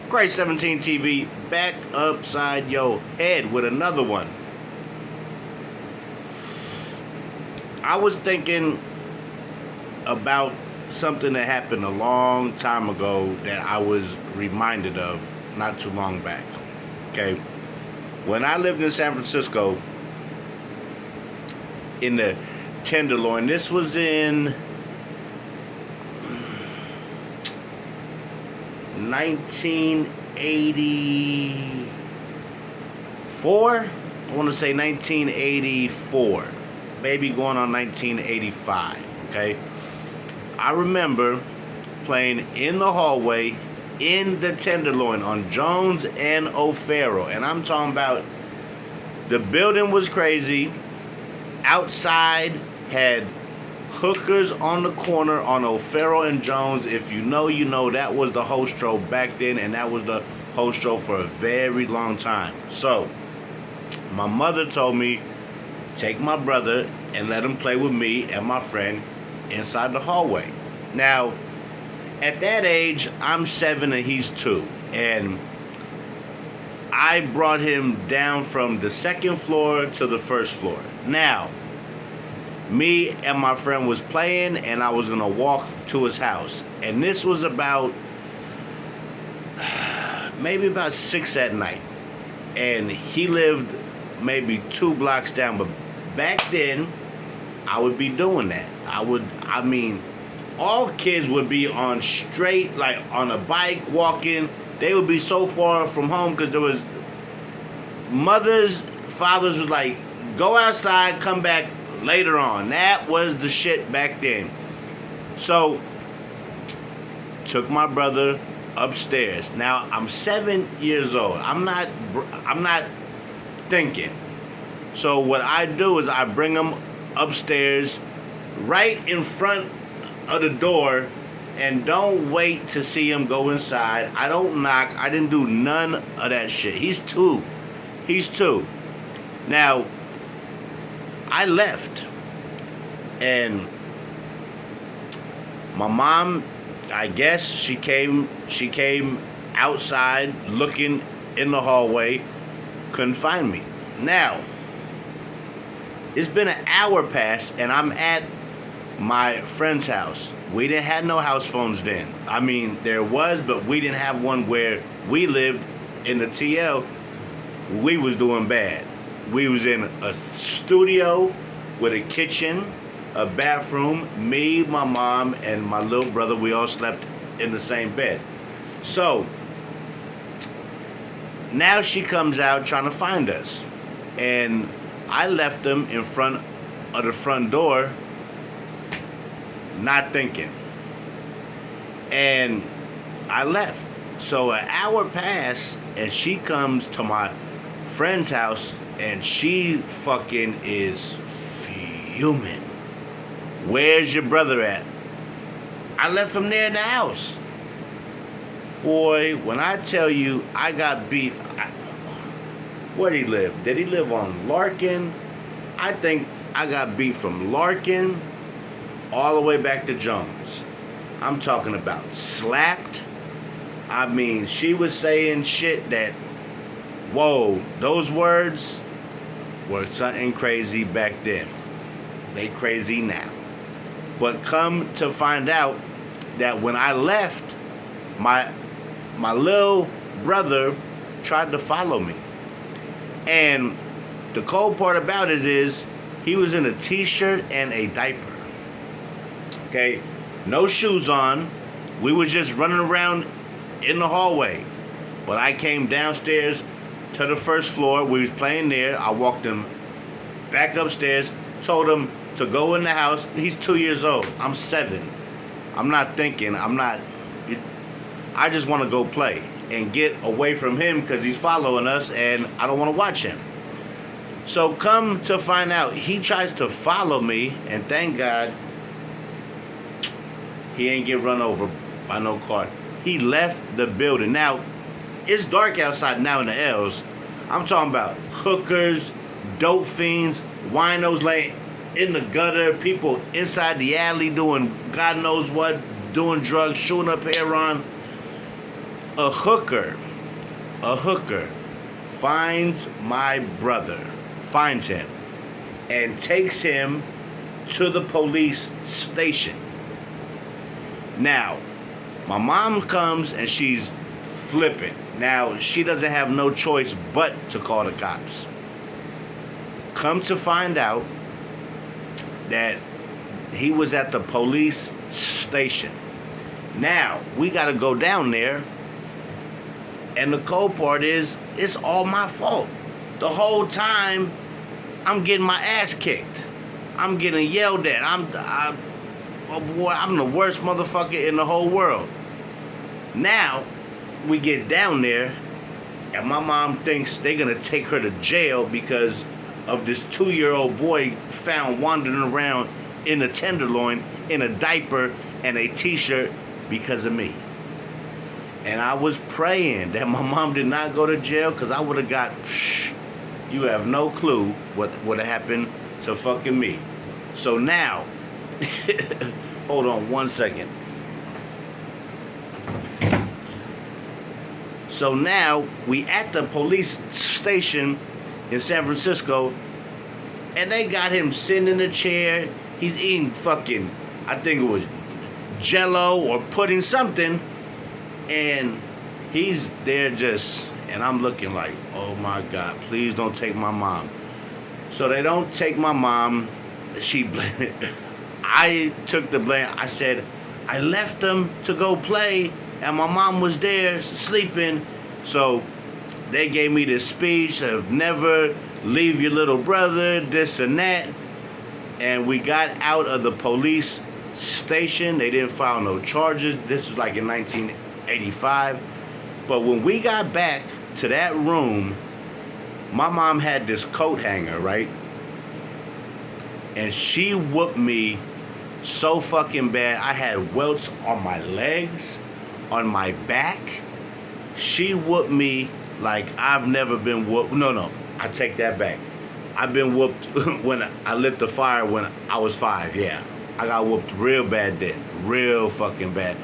Christ 17 TV back upside your head with another one. I was thinking about something that happened a long time ago that I was reminded of not too long back. Okay. When I lived in San Francisco in the Tenderloin, this was in 1984. I want to say 1984, maybe going on 1985. Okay, I remember playing in the hallway in the Tenderloin on Jones and O'Farrell, and I'm talking about the building was crazy. Outside had hookers on the corner on O'Farrell and Jones. If you know, you know, that was the hostro back then, and that was the hostro for a very long time. So my mother told me, take my brother and let him play with me and my friend inside the hallway. Now, at that age, I'm 7 and he's 2. And I brought him down from the second floor to the first floor. Now, me and my friend was playing, and I was going to walk to his house. And this was about, maybe about 6 at night. And he lived maybe 2 blocks down. But back then, I would be doing that. All kids would be on straight, like on a bike, walking. They would be so far from home because there was mothers, fathers was like, go outside, come back later on. That was the shit back then. So, took my brother upstairs. Now, I'm 7 years old. I'm not thinking. So what I do is I bring him upstairs right in front of the door and don't wait to see him go inside. I don't knock. I didn't do none of that shit. He's 2. Now, I left, and my mom, I guess she came outside looking in the hallway, couldn't find me. Now, it's been an hour past, and I'm at my friend's house. We didn't have no house phones then. There was, but we didn't have one where we lived in the TL. We was doing bad. We was in a studio with a kitchen, a bathroom. Me, my mom, and my little brother, we all slept in the same bed. So, now she comes out trying to find us. And I left them in front of the front door, not thinking. And I left. So an hour passed, and she comes to my friend's house, and she fucking is fuming. Where's your brother at? I left him there in the house. Boy, when I tell you I got beat, where'd he live? Did he live on Larkin? I think I got beat from Larkin all the way back to Jones. I'm talking about slapped. She was saying shit that, whoa, those words were something crazy back then. They crazy now. But come to find out that when I left, my little brother tried to follow me. And the cold part about it is he was in a t-shirt and a diaper. Okay? No shoes on. We were just running around in the hallway. But I came downstairs to the first floor. We was playing there. I walked him back upstairs, told him to go in the house. He's 2 years old. I'm 7. I'm not thinking. I just want to go play and get away from him because he's following us and I don't want to watch him. So come to find out, he tries to follow me, and thank God he ain't get run over by no car. He left the building. Now, it's dark outside now in the L's. I'm talking about hookers, dope fiends, winos laying in the gutter, people inside the alley doing God knows what, doing drugs, shooting up heroin. A hooker, a hooker finds my brother, finds him, and takes him to the police station. Now, my mom comes and she's flipping. Now, she doesn't have no choice but to call the cops. Come to find out that he was at the police station. Now, we got to go down there. And the cold part is, it's all my fault. The whole time, I'm getting my ass kicked. I'm getting yelled at. Oh boy, I'm the worst motherfucker in the whole world. Now, we get down there, and my mom thinks they're going to take her to jail because of this 2-year-old boy found wandering around in a Tenderloin, in a diaper, and a t-shirt because of me. And I was praying that my mom did not go to jail, because I would have got, you have no clue what would have happened to fucking me. So now, hold on one second. So now, we at the police station in San Francisco, and they got him sitting in a chair. He's eating fucking, I think it was Jello or pudding, something. And he's there just, and I'm looking like, oh my God, please don't take my mom. So they don't take my mom. I took the blame. I said, I left them to go play, and my mom was there sleeping. So they gave me this speech of never leave your little brother, this and that. And we got out of the police station. They didn't file no charges. This was like in 1985. But when we got back to that room, my mom had this coat hanger, right? And she whooped me so fucking bad. I had welts on my legs, on my back. She whooped me like I've never been whooped. No, I take that back. I've been whooped when I lit the fire when I was 5, yeah. I got whooped real bad then. Real fucking bad.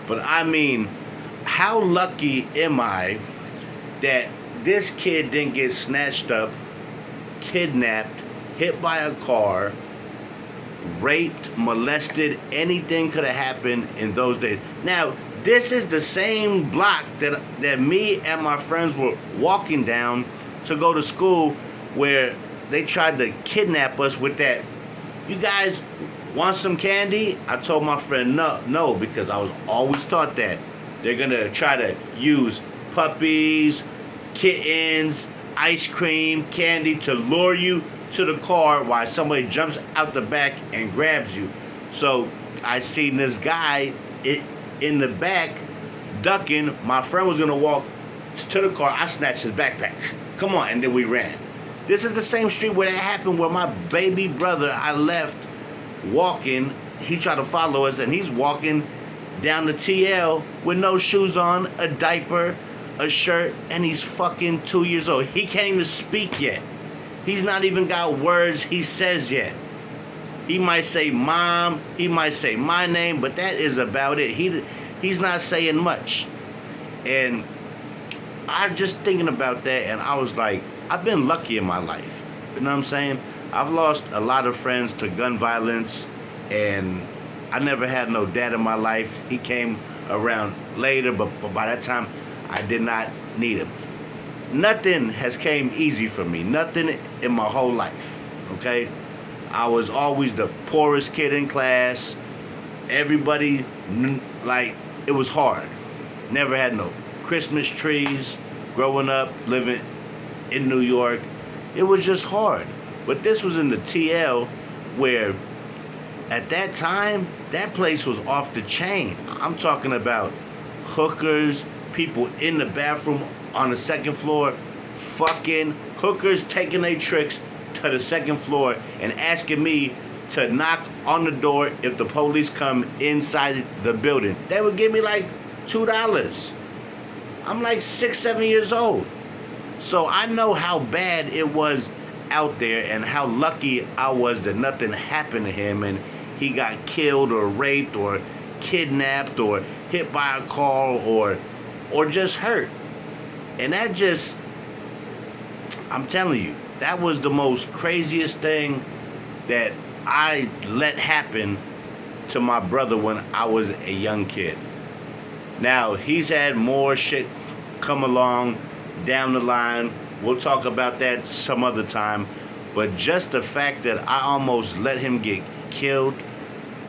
But I mean, how lucky am I that this kid didn't get snatched up, kidnapped, hit by a car, raped, molested? Anything could have happened in those days. Now, this is the same block that me and my friends were walking down to go to school, where they tried to kidnap us with that. You guys want some candy? I told my friend no, because I was always taught that they're gonna try to use puppies, kittens, ice cream, candy to lure you to the car while somebody jumps out the back and grabs you. So I seen this guy in the back ducking. My friend was gonna walk to the car. I snatched his backpack. Come on, and then we ran. This is the same street where that happened, where my baby brother I left walking. He tried to follow us, and he's walking down the TL with no shoes on, a diaper, a shirt, and he's fucking 2 years old. He can't even speak yet. He's not even got words he says yet. He might say mom, he might say my name, but that is about it. He's not saying much. And I'm just thinking about that, and I was like, I've been lucky in my life. You know what I'm saying? I've lost a lot of friends to gun violence, and I never had no dad in my life. He came around later, but by that time, I did not need him. Nothing has came easy for me. Nothing in my whole life, okay? I was always the poorest kid in class. Everybody, like, it was hard. Never had no Christmas trees growing up, living in New York. It was just hard. But this was in the TL, where at that time, that place was off the chain. I'm talking about hookers, people in the bathroom on the second floor, fucking hookers taking their tricks to the second floor and asking me to knock on the door if the police come inside the building. They would give me like $2. I'm like 6, 7 years old. So I know how bad it was out there, and how lucky I was that nothing happened to him and he got killed or raped or kidnapped or hit by a car or or just hurt. And that just, I'm telling you, that was the most craziest thing that I let happen to my brother when I was a young kid. Now, he's had more shit come along down the line. We'll talk about that some other time. But just the fact that I almost let him get killed,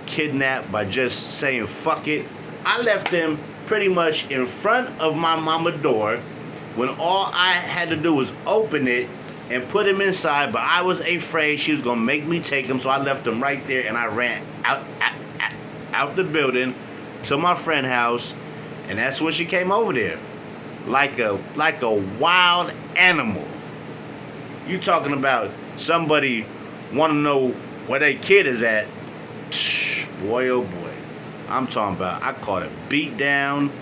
kidnapped by just saying fuck it. I left him pretty much in front of my mama door when all I had to do was open it and put him inside, but I was afraid she was gonna make me take him, so I left him right there and I ran out the building to my friend's house, and that's when she came over there. Like a wild animal. You talking about somebody wanna know where their kid is at? Boy, oh boy. I'm talking about, I caught a beat down.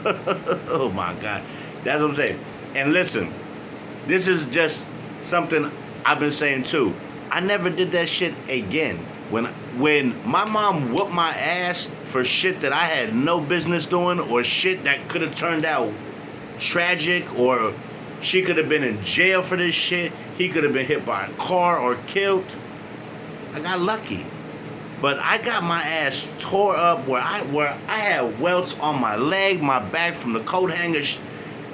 Oh my God. That's what I'm saying. And listen, this is just something I've been saying too. I never did that shit again. When my mom whooped my ass for shit that I had no business doing, or shit that could have turned out tragic, or she could have been in jail for this shit, he could have been hit by a car or killed, I got lucky. But I got my ass tore up where I had welts on my leg, my back from the coat hanger.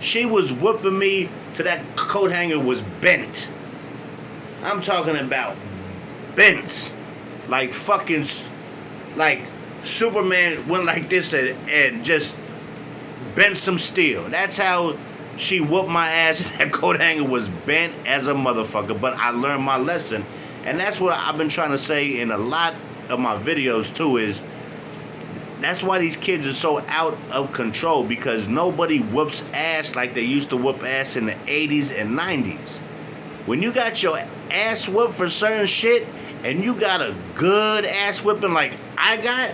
She was whooping me till that coat hanger was bent. I'm talking about bent. Like fucking, like Superman went like this and just bent some steel. That's how she whooped my ass. That coat hanger was bent as a motherfucker. But I learned my lesson. And that's what I've been trying to say in a lot of my videos too, is that's why these kids are so out of control, because nobody whoops ass like they used to whoop ass in the 80s and 90s. When you got your ass whooped for certain shit and you got a good ass whipping like I got,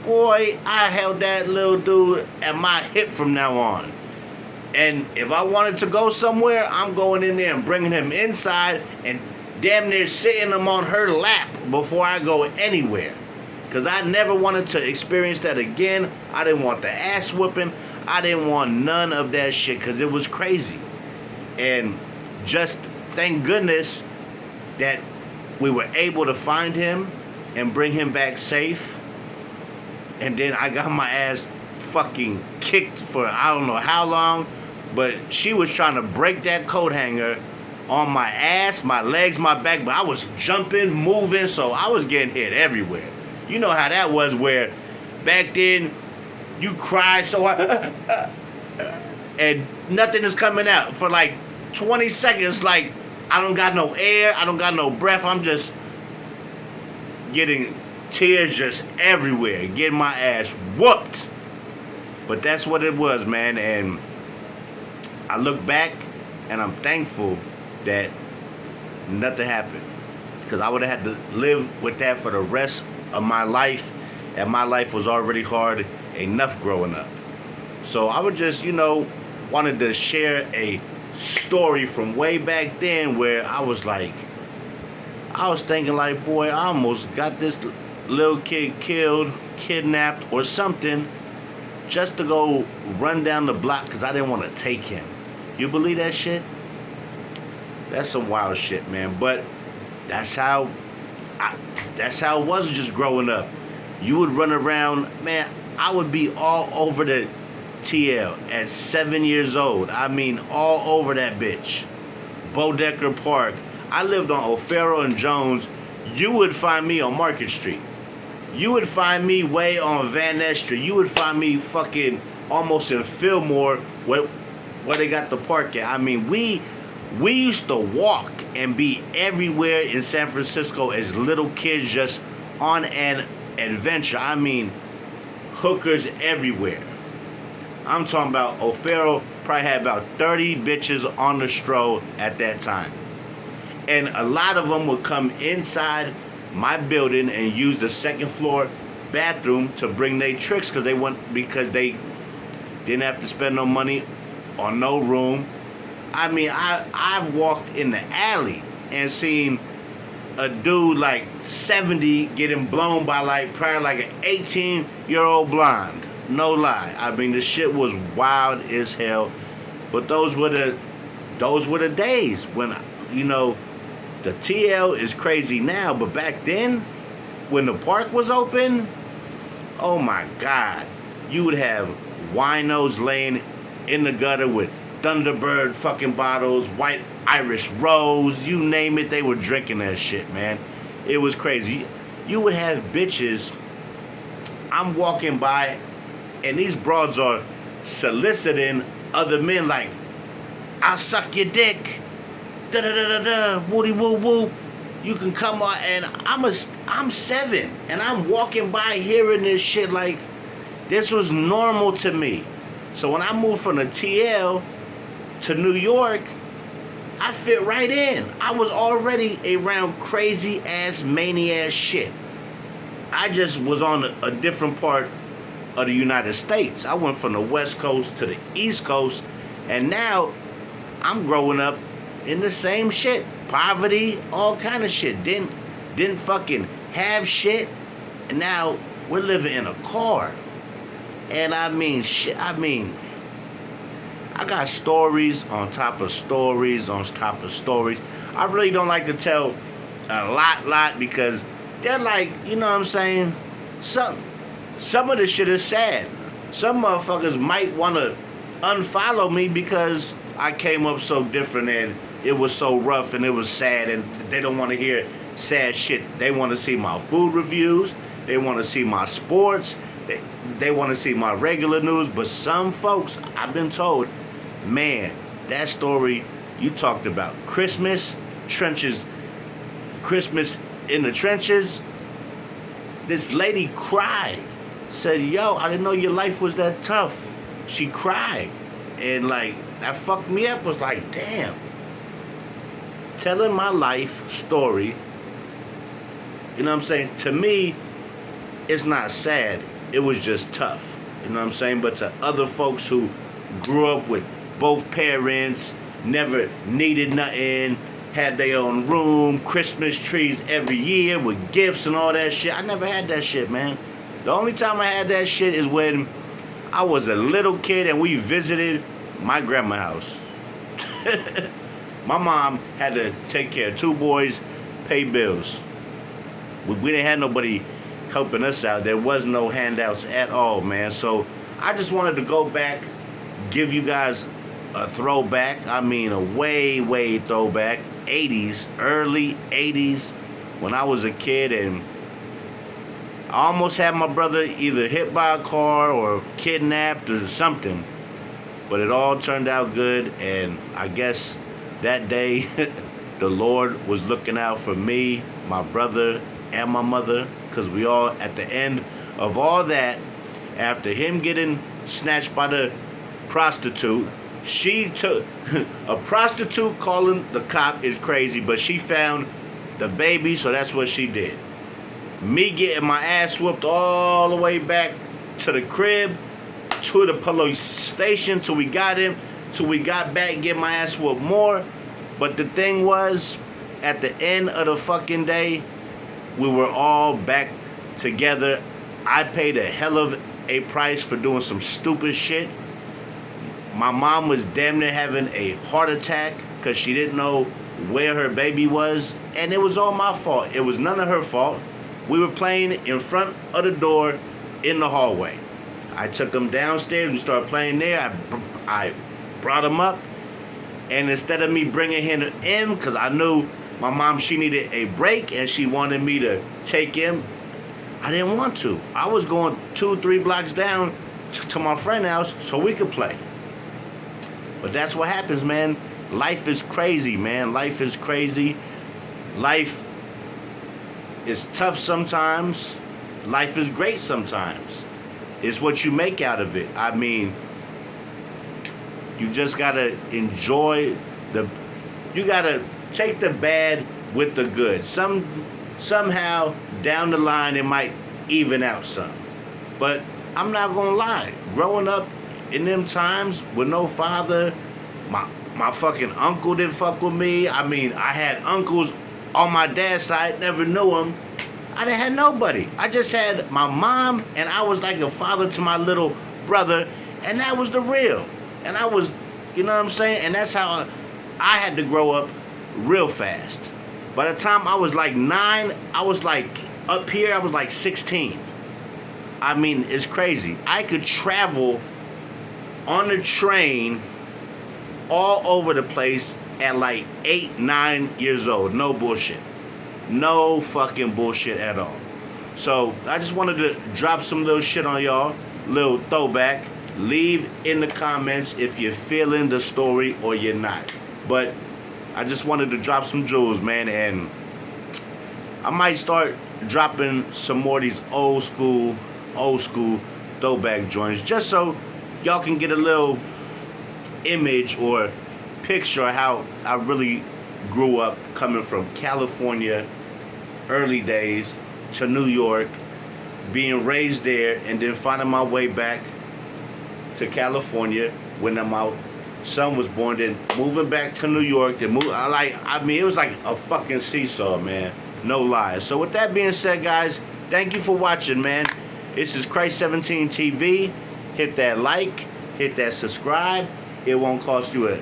boy, I held that little dude at my hip from now on. And if I wanted to go somewhere, I'm going in there and bringing him inside and damn near sitting him on her lap before I go anywhere. Because I never wanted to experience that again. I didn't want the ass whooping. I didn't want none of that shit because it was crazy. And just thank goodness that we were able to find him and bring him back safe. And then I got my ass fucking kicked for I don't know how long. But she was trying to break that coat hanger on my ass, my legs, my back, but I was jumping, moving, so I was getting hit everywhere. You know how that was, where back then you cry so hard and nothing is coming out for like 20 seconds. Like I don't got no air, I don't got no breath. I'm just getting tears just everywhere, getting my ass whooped. But that's what it was, man. And I look back and I'm thankful that nothing happened, because I would have had to live with that for the rest of my life, and my life was already hard enough growing up. So I would just, wanted to share a story from way back then where I was thinking like, boy, I almost got this little kid killed, kidnapped or something just to go run down the block because I didn't want to take him. You believe that shit? That's some wild shit, man. But that's how it was just growing up. You would run around, man. I would be all over the TL at 7 years old. I mean, all over that bitch. Bodecker Park. I lived on O'Farrell and Jones. You would find me on Market Street. You would find me way on Van Ness Street. You would find me fucking almost in Fillmore where they got the park at. I mean, we used to walk and be everywhere in San Francisco as little kids, just on an adventure. I mean, hookers everywhere. I'm talking about O'Farrell probably had about 30 bitches on the stroll at that time. And a lot of them would come inside my building and use the second floor bathroom to bring their tricks because they didn't have to spend no money on no room. I mean, I've walked in the alley and seen a dude like 70 getting blown by probably an 18-year-old blonde. No lie. I mean, the shit was wild as hell. But those were the days when, you know, the TL is crazy now, but back then, when the park was open, oh my God, you would have winos laying in the gutter with Thunderbird fucking bottles, White Irish Rose, you name it, they were drinking that shit, man. It was crazy. You would have bitches, I'm walking by, and these broads are soliciting other men like, I'll suck your dick, da da da da da, woody woo woo. You can come on, and I'm 7, and I'm walking by hearing this shit like, this was normal to me. So when I moved from the TL to New York, I fit right in. I was already around crazy ass mania shit. I just was on a different part of the United States. I went from the West Coast to the East Coast, and now I'm growing up in the same shit. Poverty, all kind of shit. Didn't fucking have shit, and now we're living in a car. And I mean, shit, I got stories on top of stories on top of stories. I really don't like to tell a lot because they're like, you know what I'm saying? Some of the shit is sad. Some motherfuckers might want to unfollow me because I came up so different and it was so rough and it was sad, and they don't want to hear sad shit. They want to see my food reviews. They want to see my sports. They want to see my regular news. But some folks, I've been told, man, that story you talked about, Christmas, trenches, Christmas in the trenches, this lady cried. Said, yo, I didn't know your life was that tough. She cried. And like, that fucked me up. Was like, damn. Telling my life story, you know what I'm saying? To me, it's not sad. It was just tough. You know what I'm saying? But to other folks who grew up with both parents, never needed nothing, had their own room, Christmas trees every year with gifts and all that shit. I never had that shit, man. The only time I had that shit is when I was a little kid and we visited my grandma's house. My mom had to take care of 2 boys, pay bills. We didn't have nobody helping us out. There was no handouts at all, man. So I just wanted to go back, give you guys a throwback. I mean, a way throwback. 80s, early 80s, when I was a kid, and I almost had my brother either hit by a car or kidnapped or something. But it all turned out good, and I guess that day the Lord was looking out for me, my brother, and my mother, because we all, at the end of all that, after him getting snatched by the prostitute, she took a prostitute calling the cop is crazy, but she found the baby, so that's what she did. Me getting my ass whooped all the way back to the crib, to the police station, till we got him, till we got back, get my ass whooped more. But the thing was, at the end of the fucking day, we were all back together. I paid a hell of a price for doing some stupid shit. My mom was damn near having a heart attack because she didn't know where her baby was. And it was all my fault. It was none of her fault. We were playing in front of the door in the hallway. I took him downstairs. We started playing there. I brought him up. And instead of me bringing him in, because I knew my mom, she needed a break and she wanted me to take him, I didn't want to. I was going 2-3 blocks down to my friend's house so we could play. But that's what happens, man. Life is crazy, man. Life is crazy. Life is tough sometimes. Life is great sometimes. It's what you make out of it. I mean, you just gotta enjoy you gotta take the bad with the good. Somehow down the line it might even out some. But I'm not gonna lie. Growing up in them times with no father, my fucking uncle didn't fuck with me. I mean, I had uncles on my dad's side, never knew him. I didn't have nobody. I just had my mom, and I was like a father to my little brother, and that was the real. And I was, you know what I'm saying? And that's how I had to grow up real fast. By the time I was like 9, I was like up here, I was like 16. I mean, it's crazy. I could travel on the train all over the place at like 8, 9 years old. No bullshit. No fucking bullshit at all. So I just wanted to drop some little shit on y'all. Little throwback. Leave in the comments if you're feeling the story or you're not. But I just wanted to drop some jewels, man. And I might start dropping some more of these old school throwback joints, just so y'all can get a little image or picture of how I really grew up, coming from California early days to New York, being raised there, and then finding my way back to California when my son was born, then moving back to New York. Then it was like a fucking seesaw, man. No lies. So with that being said, guys, thank you for watching, man. This is Christ 17 TV. Hit that like, hit that subscribe. It won't cost you a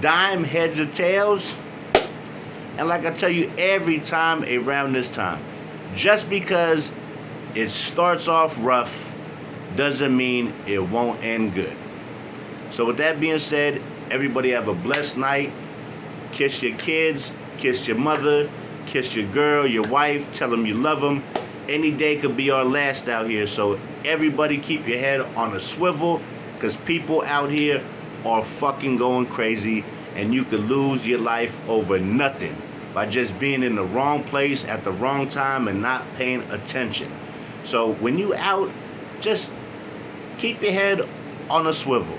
dime, heads or tails. And like I tell you every time around this time, just because it starts off rough doesn't mean it won't end good. So with that being said, everybody have a blessed night. Kiss your kids, kiss your mother, kiss your girl, your wife, tell them you love them. Any day could be our last out here, so everybody keep your head on a swivel, because people out here are fucking going crazy, and you could lose your life over nothing by just being in the wrong place at the wrong time and not paying attention. So when you out, just keep your head on a swivel.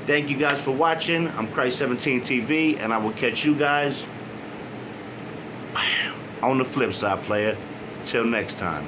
Thank you guys for watching. I'm Christ 17 TV, and I will catch you guys on the flip side, player. Till next time.